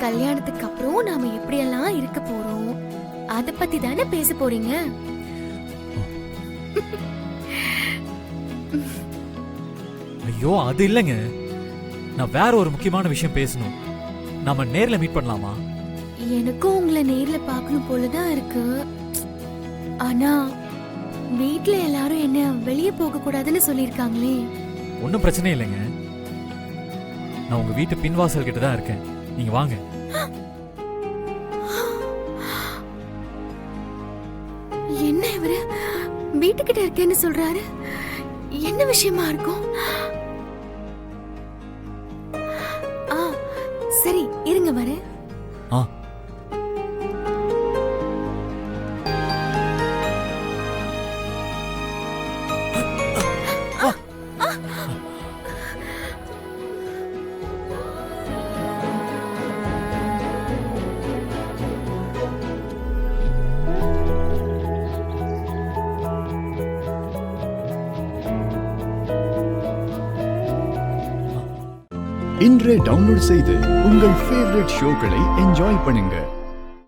கல்யாணத்துக்கு அப்புறம் நாம எப்படியெல்லாம் இருக்க போறோம் அத பத்தி தானே பேச போறீங்க. ஐயோ அது இல்லைங்க, நான் வேற ஒரு முக்கியமான விஷயம் பேசணும். நாம நேர்ல மீட் பண்ணலாமா? எனக்கும் உங்களை நேர்ல பார்க்கணும் போலதான் இருக்கு. ஆனா வீட்ல எல்லாரும் என்ன வெளியே போக கூடாதுன்னு சொல்லிருக்காங்களே. ஒன்னும் பிரச்சனை இல்லைங்க, நான் உங்க வீட்டு பின்வாசல் கிட்ட தான் இருக்கேன், நீங்க வாங்க. என்ன இவரு வீட்டுக்கிட்ட இருக்கேன்னு சொல்றாரு? என்ன விஷயமா இருக்கும்? சரி இருங்க வரேன். இன்றே டவுன்லோட் செய்து உங்கள் ஃபேவரட் ஷோக்களை என்ஜாய் பண்ணுங்க.